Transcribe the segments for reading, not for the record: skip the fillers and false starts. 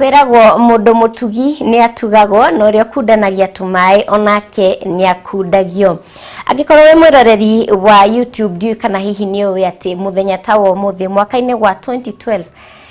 Kwiragwo mundu mutugi ni atugagwo no rio kundanagia tumai onake ni akundagio. Angikorwo we mwiroreri wa YouTube ndiu kana hihi ni uwi ati muthenya tawo muthi mwaka-ini wa 2012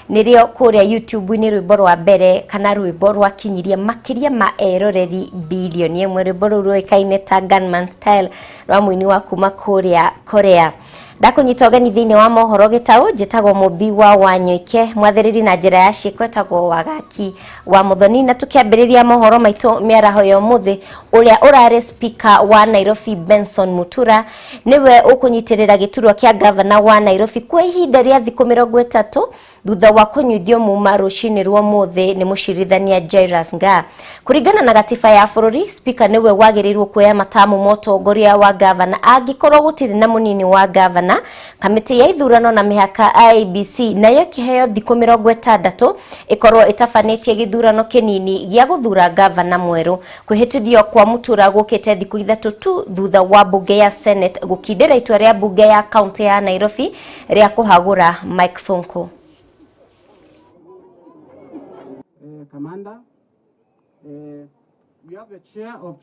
nirio kuria YouTube ni rwimbo rwa mbere kana rwimbo rwa kinyiria makiria ma eroreri bilioni imwe. Rwimbo ruikaine ta Gunman Style rwa muini wa kuma kuria Korea. Ndakunyita ugeni thiini wa mohoro gitau njitagwo Mubi wa Wanyoike mwathiriri na njira ya cikwetagwo Wagaki wa Muthoni na tukiambiriria mohoro maitu miaraho yo muthi uria urari speaker wa Nairobi Benson Mutura niwe ukunyitirira giturwa kia governor wa Nairobi kwa ihinda ria thiku 30 thutha wa kunyuithio muma rucini rwa muthi ni mucirithania Jairus Ngaah. Kuringana na gatiba ya bururi, speaker niwe wagirirwo kuoya matamu motongoria wa governor angikorwo gutiri na munini wa governor. Kamiti ya ithurano na mihaka IEBC nayo kiheo thiku 60 ikorwo itafanetie githurano kinini gia guthura governor mweru. Kuhitithio kwa Mutura gukite thiku 3 tu thutha wa bunge ya Senate gukindira itua ria bunge ya county ya Nairobi ria kuhagura Mike Sonko. Commander, we have the chair of...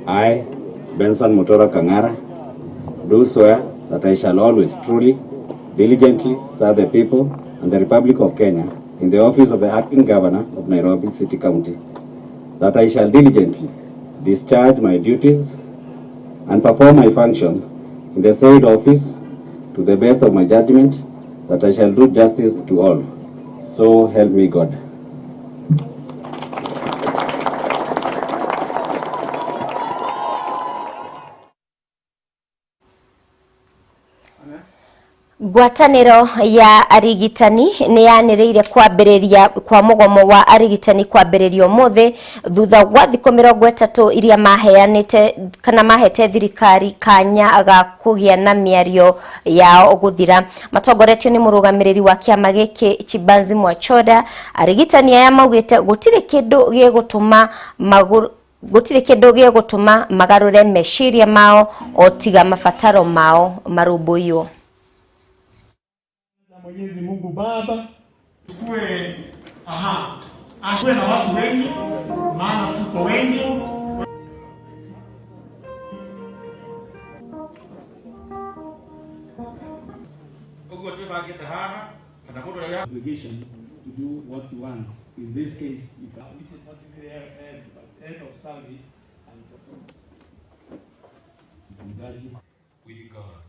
I, Benson Mutura Kang'ara, do swear that I shall always truly, diligently serve the people and the Republic of Kenya in the office of the Acting Governor of Nairobi City County, that I shall diligently discharge my duties and perform my function in the said office to the best of my judgment, that I shall do justice to all. So help me God. Ngwataniro ya arigitani ni yaniriire kwambiriria kwa mugomo wa arigitani kwambiririo muthi thutha wa thiku 30 iria maheanite kana mahete thirikari kanya ga kugia na miario yao guthira. Matongoretio ni murugamiriri wa kiama giki Chibanzi Mwachoda. Arigitani aya maugite gutire kindu gigutuma magarure meciria mao otiga mafataro mao marumbuiyo. Mwenyezi Mungu Baba tukue ashwe na watu wengi maana tuko wengi. Obligation to do what you want. In this case, you can end of service and with God.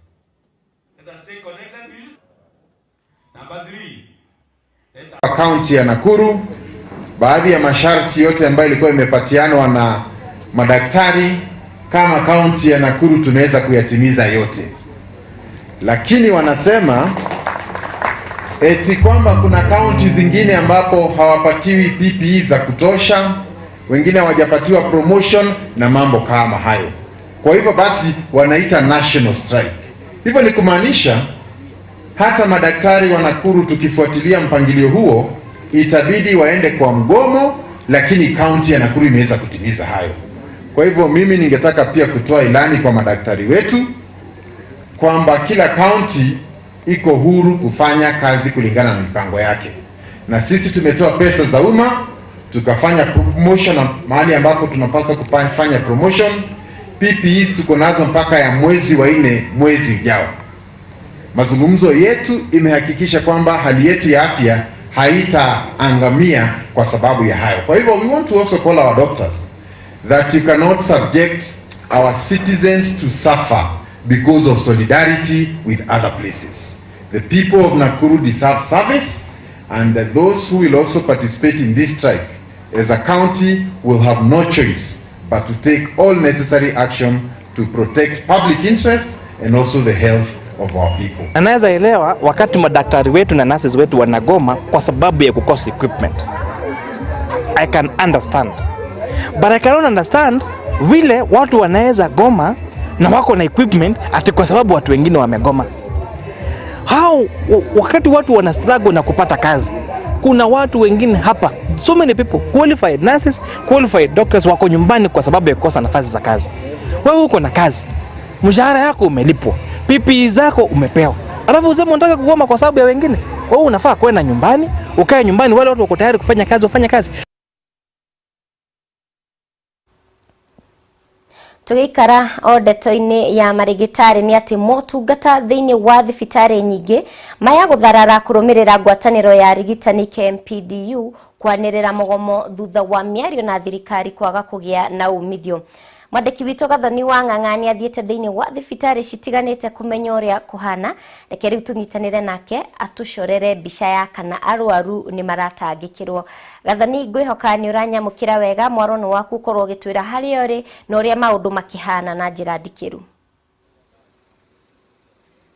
Let us stay connected with Number 3. Kaunti ya Nakuru, baadhi ya masharti yote ambayo ilikuwa imepatianwa na madaktari kama kaunti ya Nakuru tunaweza kuyatimiza yote. Lakini wanasema eti kwamba kuna kaunti zingine ambapo hawapatiwi PPE za kutosha, wengine hawajapatiwa promotion na mambo kama hayo. Kwa hivyo basi wanaita national strike. Hivyo ni kumaanisha hata madaktari wa Nakuru tukifuatilia mpangilio huo itabidi waende kwa mgomo, lakini kaunti ya Nakuru imeweza kutimiza hayo. Kwa hivyo mimi ningetaka pia kutoa ilani kwa madaktari wetu kwamba kila kaunti iko huru kufanya kazi kulingana na mipango yake. Na sisi tumetoa pesa za umma tukafanya promotion mahali ambapo tunapaswa kufanya promotion. PPEs tuko nazo mpaka ya mwezi wa 4 mwezi ujao. Mazungumzo yetu imehakikisha kwamba hali yetu ya afya haitaangamia kwa sababu ya hayo. Kwa hivyo we want to also call our doctors that you cannot subject our citizens to suffer because of solidarity with other places. The people of Nakuru deserve service, and those who will also participate in this strike as a county will have no choice but to take all necessary action to protect public interest and also the health of our people. Anaweza elewa wakati madaktari wetu na nurses wetu wanagoma kwa sababu ya kukosa equipment. I can understand. But I cannot understand vile watu wanaweza goma na wako na equipment ati kwa sababu watu wengine wamegoma. Wakati watu wana struggle na kupata kazi, kuna watu wengine hapa, so many people, qualified nurses, qualified doctors wako nyumbani kwa sababu ya kukosa nafasi za kazi. Wewe uko na kazi, mshahara yako umelipwa, PPE zako umepewa, alafu useme unataka kugoma kwa sababu ya wengine? Wewe unafaa kwenda nyumbani, ukae nyumbani, wale watu wako tayari kufanya kazi wafanye kazi. Tugikara o ndeto-ini ya marigitari ni ati motungata thiini wa thibitari nyingi maya gutharara kurumirira ngwataniro ya arigitani KMPDU kwanirira mugomo thutha wa miario na thirikari kwaga kugia na umithio. Mwandiki witũ Gathoni wa Ng'ang'a ni athiĩte thĩinĩ wa thibitari citiganĩte kumenya ũrĩa kuhana. Reke rĩu tũnyitanĩre nake atucorere mbica ya kana arwaru nĩ maratangĩkĩrwo. Gathoni, ngwĩhoka nĩ ũranyamũkĩra wega, mwaro nĩ waku ũkorwo ũgĩtwĩra harĩa ũrĩ na ũrĩa maũndũ makĩhana na njĩra ndikĩru.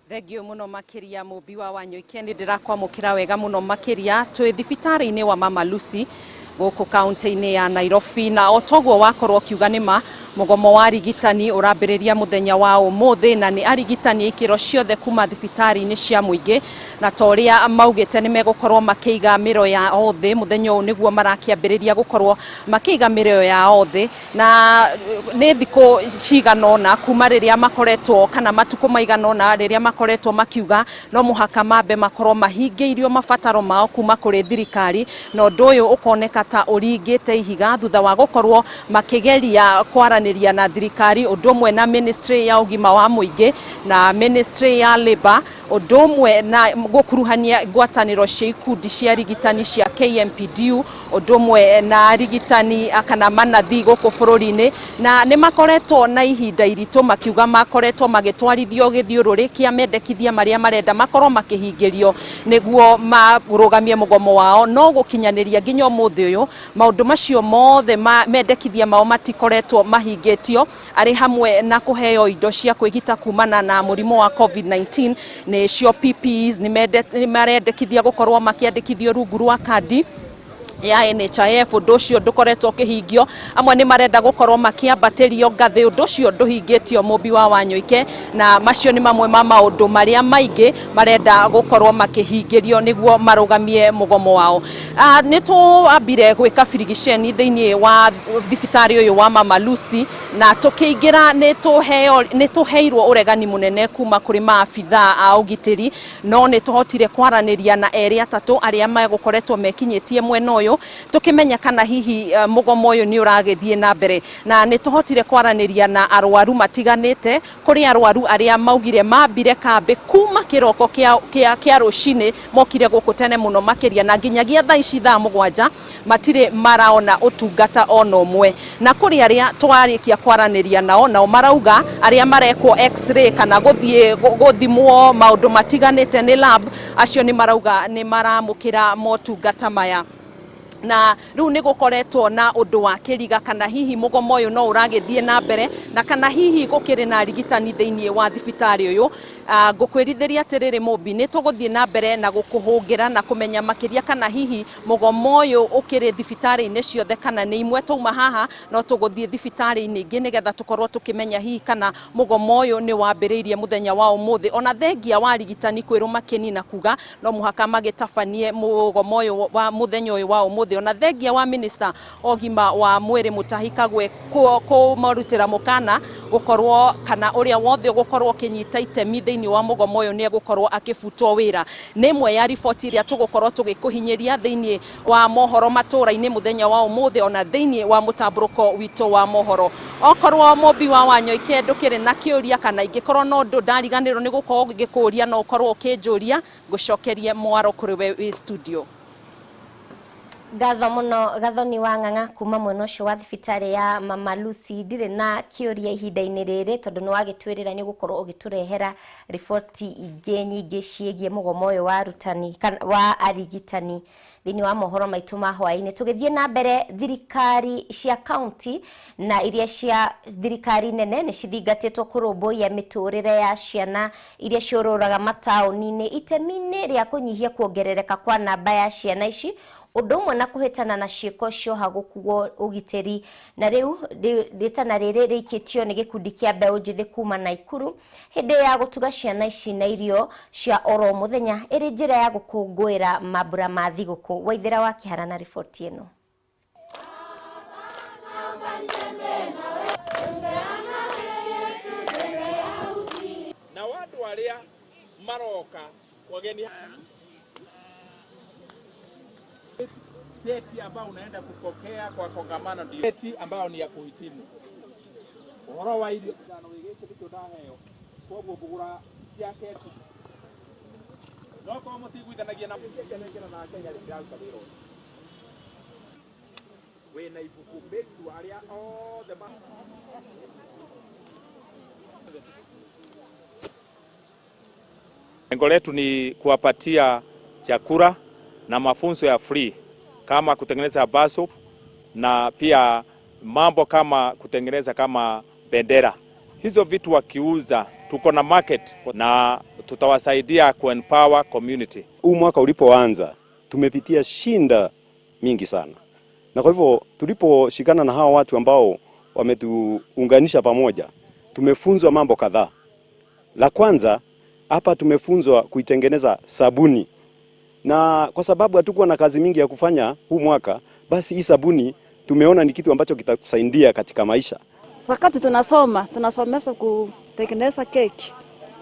Thengio muno makiria mubi wa Wanyoike, ni ndirakwamukira wega muno makiria twi thibitari-ini wa Mama Lucy guku kaunti-ini ya Nairobi, na otogwo wakorwo kiuga nima mugomo wa arigitani urambiriria muthenya wa umuthi, na ni arigitani ikiro ciothe kuma thibitari-ini cia muingi, na toria maugite ni megukorwo makiiga miro ya othe muthenya uyu niguo marakiambiriria gukorwo makiiga miro ya othe, na ni thiku ciganona kuma riria makoretwo kana matuko maiganona riria makoretwo makiuga no muhaka mambe makorwo mahingĩirio mabataro mao kuma kuri thirikari, no ndu uyu ukoneka ta uringite ihiga thutha wa gukorwo makigeria kwaranĩria na thirikari ũndũ ũmwe na ministry ya ũgima wa mũingĩ na ministry ya labor, ũndũ ũmwe na gukuruhania ngwatanĩro cia ikundi cia arigitani cia KMPDU, ũndũ ũmwe na arigitani kana manathi gũkũ bũrũri-inĩ, na nĩ makoretwo na ihinda iritũ makiuga makoretwo magĩtwarithio gĩthiũrũrĩ kĩa mendekithia marĩa marenda makorwo makĩhingĩrio nĩguo marũgamie mũgomo wao, no gũkinyanĩria nginya ũmũthĩ ũyũ maũndũ macio mothe mendekithia mao matikoretwo mahingĩtio, arĩ hamwe na kũheo indo cia kwĩgita kumana na mũrimũ wa COVID-19 nĩcio PPEs, nĩ marendekithia gũkorwo makĩandĩkithio rungu rwa kandi ya NHIF, ũndũ ũcio ndũkoretwo ũkĩhingio. Amwe nĩ marenda gũkorwo makĩambatĩrio ngathĩ, ũndũ ũcio ndũhingĩtio mubi wa Wanyoike, na macio nĩ mamwe ma maũndũ marĩa maingĩ marenda gũkorwo makĩhingĩrio nĩguo marũgamie mũgomo wao. Nĩ tũambire gwĩka birigiceni thĩinĩ wa thibitarĩ ũyũ wa Mama Lucy, na tũkĩingĩra nĩ tũheirwo ũregani mũnene kuma kũrĩ maabithaa a ũgitĩri, no nĩ tũhotire kwaranĩria na erĩ atatũ arĩa megũkoretwo mekinyĩtie mwena ũyũ tukimenya kana hihi mugomo uyu ni uragithie na mbere, na ni tuhotire kwaranĩria na arwaru matiganite kuri arwaru aria maugire mambire kambe kuma kiroko kia rucini mokire guku tene muno makiria, na nginyagia thaa ici thaa 7 matire maraona utungata ona umwe, na kuri aria twarikia kwaranĩria nao marauga aria marekwo x-ray kana guthimwo maundu matiganite ni lab, acio ni marauga ni maramukira motungata maya. Na riu ni gukoretwo na undu wa kiriga kana hihi mugomo uyu no uragithie na mbere, na kana hihi gukiri na arigitani thiini wa thibitari uyu. Ngukwirithiria atiriri mubi ni tuguthie na mbere na gukuhungira na kumenya makiria kana hihi mugomo uyu ukiri thibitari-ini ciothe kana ni imwe tuma haha no tuguthie thibitari-ini ingi nigetha tukorwo tukimenya hihi kana mugomo uyu ni wambiriirie muthenya wa umuthi. Ona thengia wa arigitani kwirwo makinina kuga no muhaka magitabanie mugomo uyu wa muthenya uyu wa umuthi, ona thengia wa minister ogima wa mwiri Mutahi Kagwe kumarutira mukana gukorwo kana uria wothe gukorwo kinyita itemi thiini wa mugomo uyu ni gukorwo akifutwo wira. Ni imwe ya riboti iria tugukorwo tugikuhinyiria thiini wa mohoro matura-ini muthenya wa umuthi, ona thiini wa mutamburuko witu wa mohoro. Okorwo mubi wa Wanyoike ndukiri na kiuria kana ingikorwo no ndu ndariganirwo ni gukorwo ngikuria no ukorwo ukinjuria, ngucokerie mwaro kuri we studio. Gatho muno Gathoni wa Ng'ang'a kuma mwena ucio wa thibitari ya Mama Lucy. Ndire na kiuria ihinda-ini riri tondu ni wagitwirira ni gukorwo ugiturehera riboti ingi nyingi ciegie mugomo uyu wa arutani wa arigitani thiini wa mohoro maitu ma hwaini. Tugithie na mbere, thirikari cia county na iria cia thirikari nene ni cithingatitwo kurumbuia miturire ya ciana iria ciururaga matauni-ini itemi-ini ria kunyihia kuongerereka kwa namba ya ciana ici, undu umwe na kuhitana na ciiko cioha gukuo ugitiri. Na riu ritana riri rikitio ni gikundi kia mbeũ njithi kuma Naikuru hindi ya gutuga ciana ici na irio cia oro muthenya iri njira ya gukungwira mambura ma thiguku. Waithira wa Kihara na riboti ino. Na watu aria maroka wageni cheti ambayo unaenda kupokea kwa kongamano ndio cheti ambayo ni ya kuhitimu. Uhoro wa irio sana wigite kitu ndaheo. Kwa bugura yake tu. Noko mutigwithanagia na Kenya na Kenya rĩraruta wĩra ũyũ. Wĩna ibuku mbĩtu arĩa othe lengo letu ni kuwapatia chakula na mafunzo ya free kama kutengeneza baso na pia mambo kama kutengeneza kama bendera. Hizo vitu wakiuza tuko na market na tutawasaidia kuempower community. Huu mwaka ulipoanza tumepitia shinda mingi sana. Na kwa hivyo tuliposhikana na hawa watu ambao wametuunganisha pamoja, tumefunzwa mambo kadhaa. La kwanza, hapa tumefunzwa kuitengeneza sabuni. Na kwa sababu hatukuwa na kazi mingi ya kufanya huu mwaka, basi hii sabuni tumeona ni kitu ambacho kitatusaidia katika maisha. Wakati tunasomeshwa kutengeneza keki.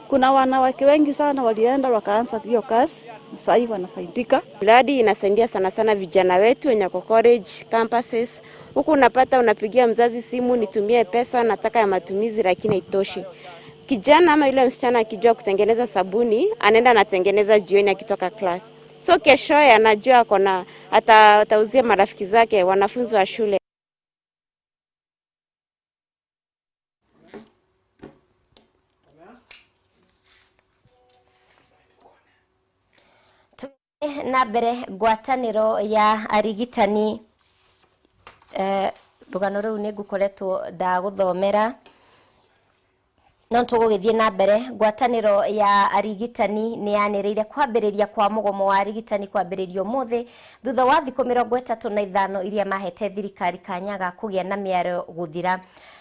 Kuna wanawake wengi sana walienda wakaanza hiyo kazi, sasa hivi wanafaidika. Miradi inasaidia sana sana vijana wetu wenye kwa college, campuses. Huku unapigia mzazi simu nitumie pesa nataka ya matumizi lakini haitoshi. Kijana ama yule msichana akijua kutengeneza sabuni, anaenda anatengeneza jioni akitoka class. So kesho anajua kona atauzia marafiki zake wanafunzi wa shule. Na mbere ngwatanĩro ya arigitani rugano rũu nĩ ngũkoretwo ndagũthomera no tũgũgĩthiĩ na mbere. Ngwatanĩro ya arigitani nĩ yanĩrĩire kwambĩrĩria kwa mũgomo wa arigitani kwambĩrĩrio ũmũthĩ thutha wa thikũ 35 iria mahete thirikari kanya ga kũgĩa na mĩario gũthira.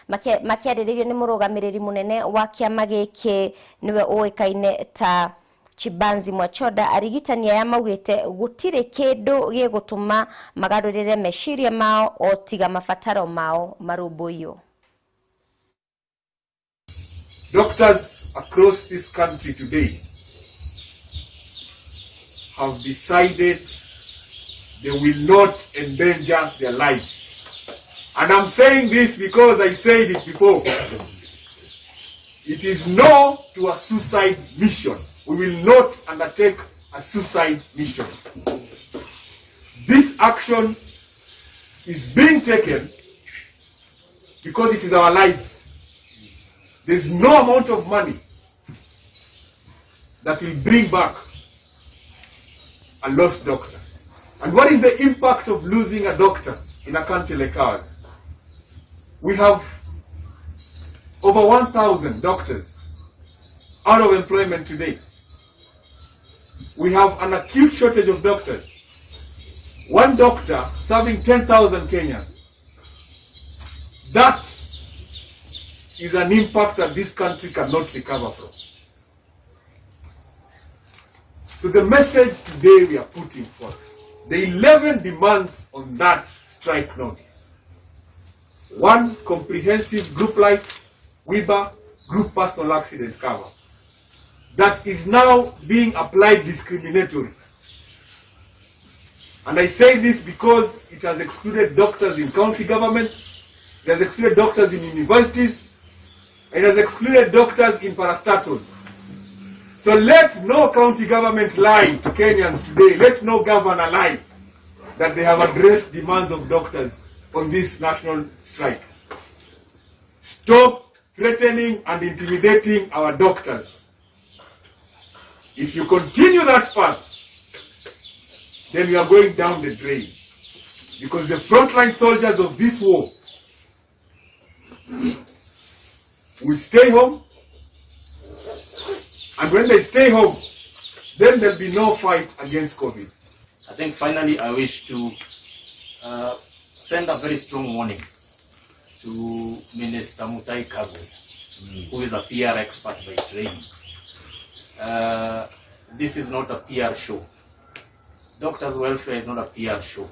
Makĩarĩrĩirio nĩ mũrũgamĩrĩri mũnene wa kĩama gĩkĩ nĩwe ũĩkaine ta Chibanzi Mwachoda. Arigitani aya maugĩte gũtirĩ kĩndũ gĩgũtũma magarũrĩre meciria mao o tiga mabataro mao marũmbũiyo. Doctors across this country today have decided they will not endanger their lives. And I'm saying this because I said it before. It is no to a suicide mission. We will not undertake a suicide mission. This action is being taken because it is our lives. There's no amount of money that will bring back a lost doctor. And what is the impact of losing a doctor in a country like ours? We have over 1,000 doctors out of employment today. We have an acute shortage of doctors. One doctor serving 10,000 Kenyans. That is an impact that this country cannot recover from. So the message today we are putting forth, the 11 demands on that strike notice. 1, comprehensive group life, WIBA, group personal accident cover. That is now being applied discriminatorily. And I say this because it has excluded doctors in county governments, it has excluded doctors in universities, it has excluded doctors in parastatals. So let no county government lie to Kenyans today, let no governor lie that they have addressed demands of doctors on this national strike. Stop threatening and intimidating our doctors. If you continue that path, then you are going down the drain. Because the frontline soldiers of this war will stay home. And when they stay home, then there'll be no fight against COVID. I think finally I wish to send a very strong warning to Minister Mutahi Kagwe, who is a PR expert by training. This is not a PR show. Doctors' welfare is not a PR show.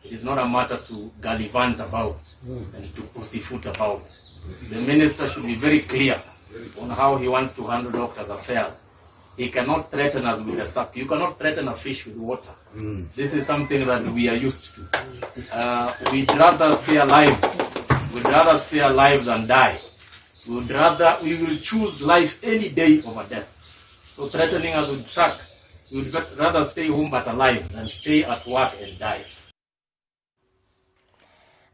It is not a matter to gallivant about and to pussyfoot about. The minister should be very clear on how he wants to handle doctors' affairs. he cannot threaten us with a suck. You cannot threaten a fish with water. This is something that we are used to. We'd rather stay alive. We'd rather stay alive than die. We will choose life any day over death. So threatening us with suck, we would rather stay home but alive than stay at work and die.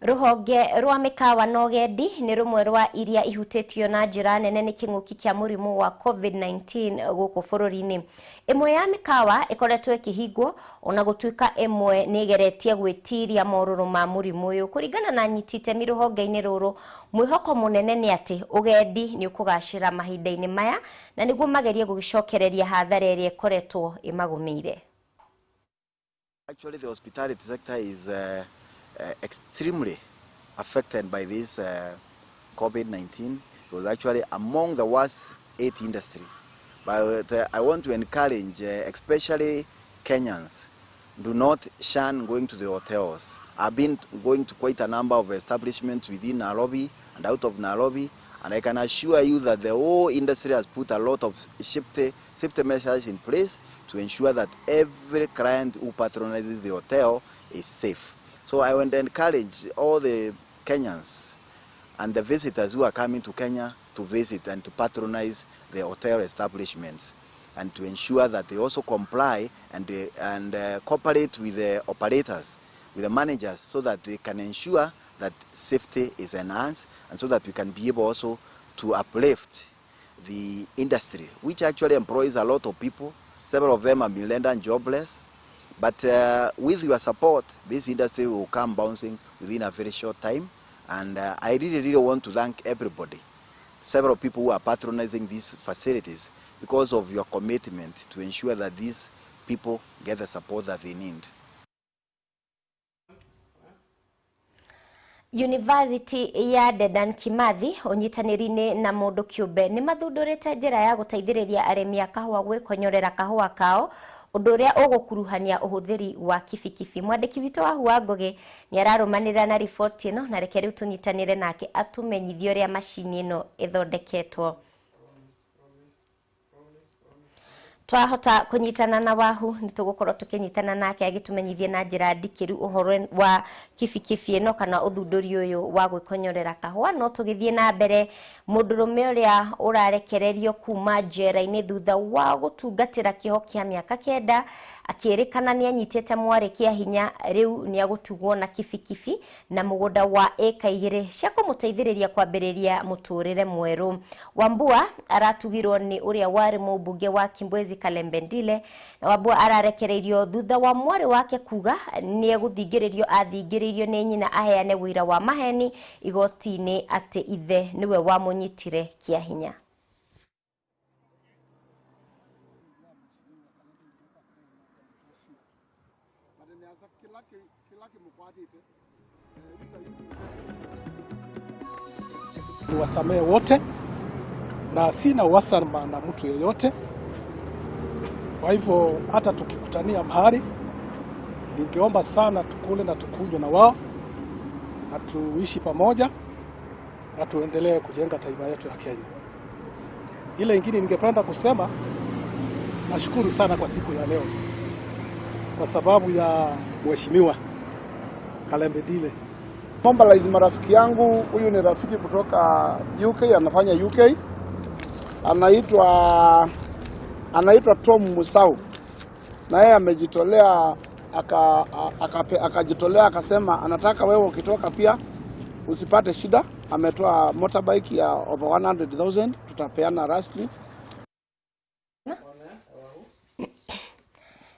Ruhonge rwa mikawa na ugendi ni rumwe rwa iria ihutitio na njira nene ni king'uki kia murimu wa COVID-19 guku bururi-ini. Imwe ya mikawa ikoretwo ikihingwo ona gutuika imwe ni igeretie gwitiria moruru ma murimu uyu. Kuringana na nyitite mi ruhonge-ini ruru, mwihoko munene ni ati ugendi ni ukugacira mahinda-ini maya na niguo magerie gugicokereria hathara iria ikoretwo imagumiire. Actually, the hospitality sector is extremely affected by this COVID-19. It was actually among the worst 8 industries. But I want to encourage, especially Kenyans, do not shun going to the hotels. I've been going to quite a number of establishments within Nairobi and out of Nairobi, and I can assure you that the whole industry has put a lot of safety measures in place to ensure that every client who patronizes the hotel is safe. So I want to encourage all the Kenyans and the visitors who are coming to Kenya to visit and to patronize the hotel establishments, and to ensure that they also comply and cooperate with the operators, with the managers, so that they can ensure that safety is enhanced, and so that we can be able also to uplift the industry, which actually employs a lot of people. Several of them are millionaires and jobless. But with your support, this industry will come bouncing within a very short time. And I really want to thank everybody, several people who are patronizing these facilities, because of your commitment to ensure that these people get the support that they need. University ya Dedan Kimathi unyitanirine na mundu kiumbe ni mathundurite njira ya guteithiriria aremi a kahua gwikonyorera kahua kao undu uria ugukuruhania uhuthiri wa kibikibi. Mwandiki witu wa Hua Ngugi ni ararumanira na ripoti ino, na reke riu tunyitanire nake atumenyithie uria mashini ino ithondeketwo. Twahota kunyitana na Wahu nitugukorwo tukinyitana nake agitumenyithie na njira ndikiru uhoro wa kibikibi ino kana uthunduri uyu wa gwikonyorera kahua. No tugithie na mbere, mundurume uria urarekererio kuma njera-ini thutha wa gutungatira kiho kia miaka 9 akirikana ni anyitete mwariki hinya, riu ni agutugwo na kibikibi na mugunda wa eka 2 cia kumuteithiriria kwambiriria muturire mweru. Wambua aratugirwo ni uria wari mubunge wa Kimbwezi Kalembe Ndile, na Wambua ararekereirio thutha wa mwari wake kuga ni eguthingiririo athingiririo ni nyina aheane wira wa maheni igoti-ini ati ithe niwe wamunyitire kia hinya. Niwasamehe wote na sina wasama na mtu yeyote. Kwa hivyo hata tukikutania mahali, ningeomba sana tukule na tukunywe na wao na tuishi pamoja na tuendelee kujenga taifa yetu ya Kenya. Ile ingine ningependa kusema, nashukuru sana kwa siku ya leo kwa sababu ya mheshimiwa Kalembe Ndile. Mobilize marafiki yangu, huyu ni rafiki kutoka UK, anafanya UK. Anaitwa Tom Musau. Na yeye amejitolea akajitolea akasema anataka wewe ukitoka pia usipate shida. Ametoa motorbike ya over 100,000 tutapeana rasmi.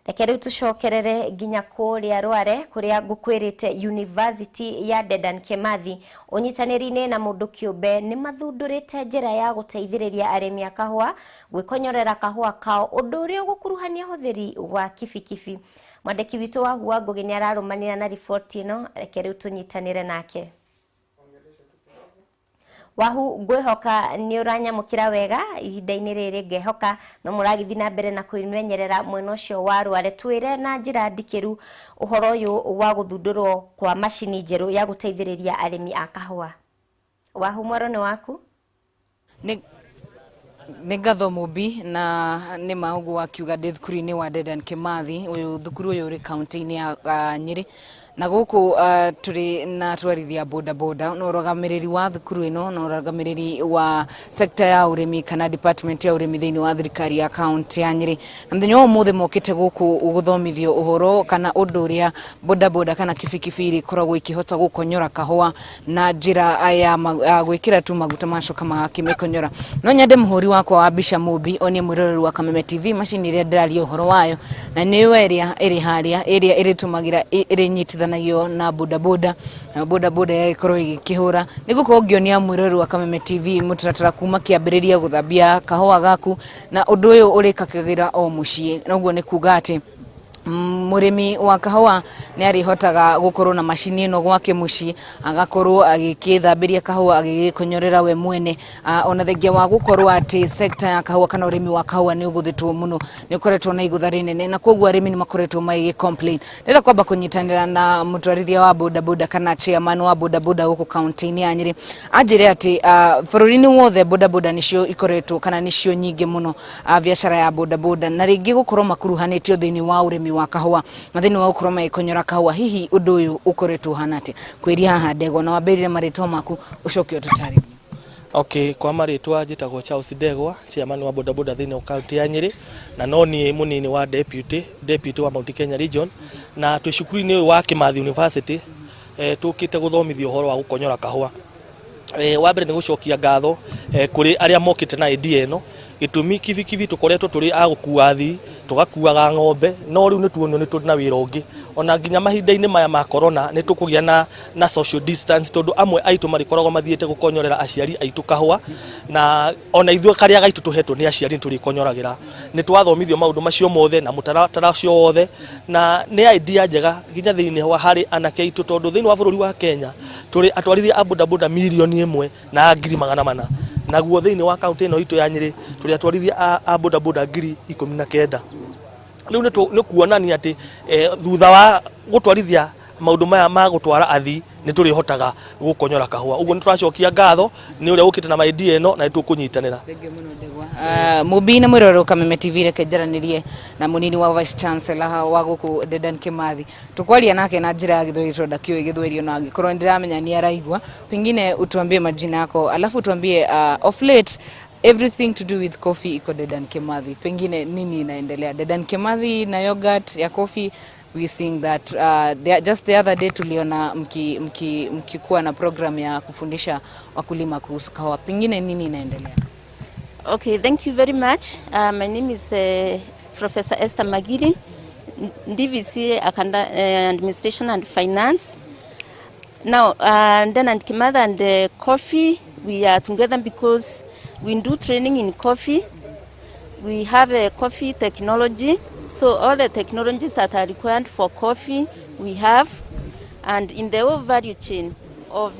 Rekeri tucokerere nginya kuria Rware kuria ngukwirite University ya Dedan Kimathi unyitaniri-ini na mundu kiumbe ni mathundurite njira ya guteithiriria aremi a kahua gwikonyorera kahua kao undu uria gukuruhania huthiri wa kibikibi. Mwandiki witu wa Hua Ngugi ni ararumanira na ripoti ino, rekeri tunyitanire nake. Wahu ngwihoka ni uranyamukira wega ihinda-ini riri, ngehoka no muragithi na mbere na kuimenyerera mwena ucio wa Rware. Twire na njira ndikiru uhoro uyu wa guthundurwo kwa mashini njeru ya guteithiriria aremi a kahua. Wahu mwaro ni waku? nĩ ngatho Mũmbi na nĩ maũguo akiuga ndĩ thukuru-inĩ wa Dedan Kimathi. Ũyũ thukuru ũyũ ũrĩ kaunti-inĩ ya Nyeri na gũkũ tũrĩ na twarithia boda boda na ũrũgamĩrĩri wa thukuru ĩno na ũrũgamĩrĩri wa sekta ya ũrĩmi kana department ya ũrĩmi thĩinĩ wa thirikari ya kaunti ya Nyeri. Na mũthenya wa ũmũthĩ mokĩte gũkũ gũthomithio ũhoro kana ũndũ ũrĩa boda boda kana kibikibi ikoragwo ikĩhota gũkonyora kahũa na njĩra ya gwĩkĩra tu maguta macoka magakĩmĩkonyora. No nyende mũhũri wakwa wa mbica Mũmbi onie mwĩroreri wa Kameme TV macini ĩrĩa ndĩraria ũhoro wayo na nĩyo ĩrĩa ĩrĩ harĩa ĩrĩa ĩrĩtũmagĩra ĩrĩ nyitithanagio na boda boda na boda boda yagikorwo igĩkĩhũra nĩgũkorwo ngĩonia mwĩroreri wa Kameme TV mũtaratara kuma kĩambĩrĩria gũthambia kahũa gaku na ũndũ ũyũ ũrĩkagĩra o mũciĩ. Noguo nĩ kuga atĩ mũrĩmi wa kahũa nĩ arĩhotaga gũkorwo na macini ĩno gwake mũciĩ agakorwo agĩkĩthambĩria kahũa agĩgĩkonyorera we mwene. Ona thengia wa gũkorwo atĩ sekta ya kahũa kana ũrĩmi wa kahũa nĩ ũgũthĩtwo mũno nĩ ũkoretwo na igũtha rĩnene na koguo arĩmi nĩ makoretwo magĩ-complain. Ndĩrenda kwamba kũnyitanĩra na mũtwarithia wa boda boda kana chairman wa boda boda gũkũ kaunti-inĩ ya Nyeri anjĩre atĩ bũrũri-inĩ wothe boda boda nĩcio ikoretwo kana nĩcio nyingĩ mũno biacara ya boda boda na rĩngĩ gũkorwo makuruhanĩtio thĩinĩ wa ũrĩmi wa kahũa na thĩinĩ wa gũkorwo magĩkonyora kahũa. Hihi ũndũ ũyũ ũkoretwo hana atĩa? Kwĩria haha Ndegwa na wambĩrĩre marĩtwa maku ũcoke ũtũtarĩrie. Okay, kwa marĩtwa njĩtagwo Charles Ndegwa, chairman wa boda boda thĩinĩ wa kaunti ya Nyeri na no niĩ mũnini wa deputy wa Mount Kenya region na twĩ cukuru-inĩ ũyũ wa Kimathi University tũkĩte gũthomithio ũhoro wa gũkonyora kahũa. Wa mbere nĩ gũcokia ngatho kũrĩ arĩa mokĩte na idea ĩno. Gĩtũmi kibikibi tũkoretwo tũrĩ a gũkua athii tugakuaga ng'ombe no rĩu nĩ tuonio nĩ tũrĩ na wĩra ũngĩ ona nginya mahinda-inĩ maya ma corona nĩ tũkũgĩa na social distance tondũ amwe aitũ marĩkoragwo mathiĩte gũkonyorera aciari aitũ kahũa na ona ithuĩ karĩa gaitũ tũhetwo nĩ aciari tũrĩkonyoragĩra. Nĩ twathomithio maũndũ macio mothe na mũtaratara ũcio wothe na nĩ idea njega nginya thĩinĩ wa harĩ anake aitũ tondũ thĩinĩ wa bũrũri wa Kenya tũrĩ atwarithia a boda boda milioni 1 na 400,000 naguo thĩinĩ wa kaunti ĩno itũ ya Nyeri tũrĩ atwarithia a boda boda 19,000. Rĩu nĩ kuonania atĩ thutha wa gũtwarithia maũndũ maya ma gũtwara athii nĩ tũrĩhotaga gũkonyora kahũa. Ũguo nĩ tũracokia ngatho nĩ ũrĩa ũkĩte na idea ĩno na nĩ tũkũnyitanĩra. Mũmbi na mwĩroreri wa Kameme TV reke njaranĩrie na mũnini wa vice chancellor wa gũkũ Dedan Kimathi. Tũkwaria nake na njĩra ya Gĩthweri tondũ ndakĩũĩ Gĩthweri ona angĩkorwo ndĩramenya nĩ araigua. Pengine utuambie majina yako alafu tuambie of late everything to do with coffee iko Dedan Kimathi. Pengine nini inaendelea Dedan Kimathi na yogurt ya coffee? We seeing that just the other day tuliona mkikuwa na program ya kufundisha wakulima kuhusu kahawa. Pengine nini inaendelea? Okay, thank you very much. My name is Professor Esther Magidi, DVC Administration and Finance. Now, Dedan Kimathi and coffee, we are together because we do training in coffee. We have a coffee technology. So all the technologies that are required for coffee, we have. And in the whole value chain of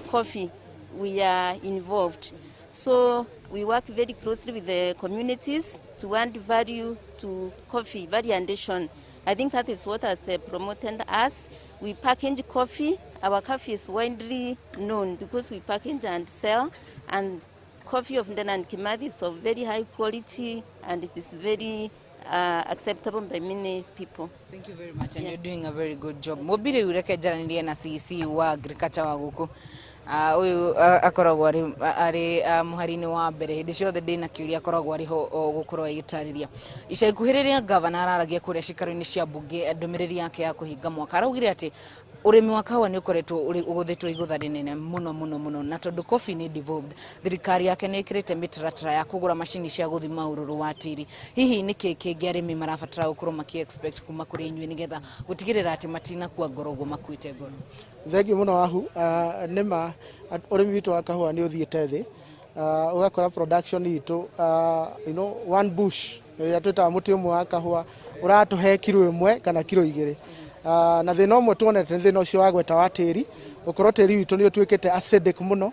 coffee, we are involved. So we work very closely with the communities to add value to coffee, value addition. I think that is what has promoted us. We package coffee. Our coffee is widely known because we package and sell. And coffee of Dedan Kimathi is of very high quality and it is very acceptable by many people. Thank you very much and you're doing a very good job. Mobile ureke jaranirie na CC wa agriculture wa guku. Uyu akoragwo ari muharini wa mbere hindi ciothe ndina kiuria akoragwo ari ho gukorwo igitariria ica ikuhiriria governor araragia kuria cikaro-ini cia bunge ndumiriri yake ya kuhinga mwaka araugire ati urimi wa kahũa nĩ ũkoretwo ũgũthĩtwo igũtha rĩnene mũno na tondũ coffee nĩ devolved thirikari yake nĩ ĩkĩrĩte mĩtaratara ya kũgũra macini cia gũthima ũrũrũ wa tĩri. Hihi nĩ kĩngĩ arĩmi marabatara gũkorwo maki-expect kuma kũrĩ inyuĩ nĩgetha gũtigĩrĩra atĩ matinakua ngorogo makuĩte ngoro? Thengi mũno wahu nĩma ũrĩmi witũ wa kahũa nĩ ũthiĩte thĩ ũgakora production itũ one bush ya twĩtaga mũtĩ ũmwe wa kahũa ũratũhe kilo 1 kana kilo 2 na thĩna ũmwe tuonete thĩna ũcio wa gweta wa tĩri ũkorwo tĩri witũ nĩ ũtuĩkĩte acidic mũno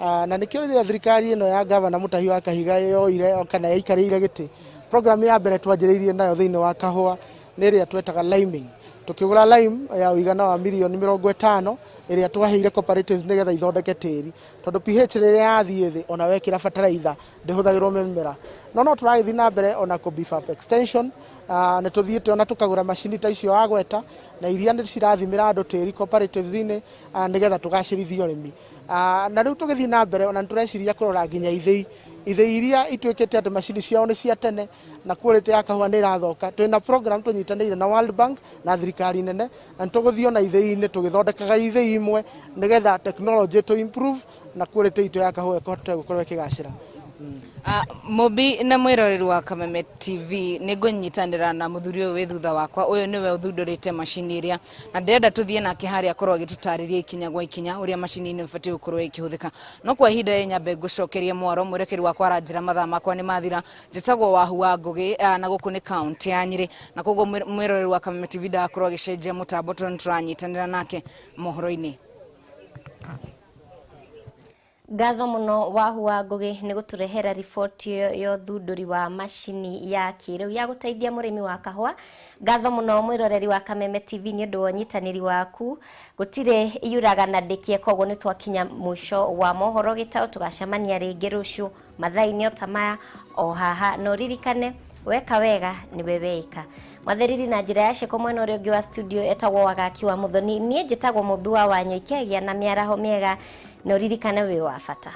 na nĩkĩo rĩrĩa thirikari ĩno ya Governor Mutahi wa Kahiga yoire kana yaikarĩire gĩtĩ program ya mbere twanjĩrĩirie nayo thĩinĩ wa kahũa nĩ ĩrĩa twetaga liming tukigura lime ya uigana wa milioni 50 iria twaheire cooperatives nigetha ithondeke tiri tondu pH riria yathie thi ona wekira fertilizer ndihuthagirwo mimera no turagithi na mbere ona ku beef up extension ne tuthiite ona tukagura machini ta icio agweta na iria ndi cirathimira andu tiri cooperatives ine nigetha tugacirithio rimi na riu tugithi na mbere ona tureciria kurora nginya ithei iria itwikite ati machini ciao ni cia tene na quality ya kahua ni irathoka twina program tunyitanire na World Bank na thirikari nene na tuguthio na ithei-ini tugithondekaga ithei imwe nigetha technology to improve na quality ito ya kahua ikote gukorwo ikigacira. Mobi na mwiroreri wa Kameme TV nĩngũnyitanĩra na mũthuri ũyũ wĩ thutha wakwa ũyũ nĩwe ũthundũrĩte macini iria na ndĩrenda tũthiĩ nake harĩa akorwo agĩtũtarĩria ikinya gwa ikinya ũrĩa macini ĩno ĩbatiĩ gũkorwo ĩkĩhũthĩka no kwa ihinda nyambe ngũcokerie mwaro mũrekeri wakwa aranjĩra mathaa makwa nĩ mathira njĩtagwo Wahu wa Ngũgĩ na gũkũ nĩ kaunti ya Nyĩrĩ na koguo mwiroreri wa Kameme TV ndakorwo agĩcenjia mũtambo tondũ tũranyitanĩra nake mohoro-inĩ. Ngatho muno Wahu wa Ngũgĩ nĩ gũtũrehera riboti ya ũthundũri wa macini ya kĩrĩu ya gũteithia mũrĩmi wa kahũa. Ngatho muno mwĩroreri wa Kameme TV nĩ ũndũ wa ũnyitanĩri waku. Gũtirĩ iyũraga na ndĩkie koguo nĩ twakinya mũico wa mohoro gĩtaũ tũgacemania rĩngĩ rũciũ mathaa-inĩ ta maya o haha no ririkane weka wega ni weweika matheriri na njira ya ceko mwena ũrĩa ũngĩ wa studio etagwo Wagaki wa Muthoni niĩ njĩtagwo Mũmbi wa Wanyoikegia na mĩaraho mĩega no ririkane wĩ wa bata.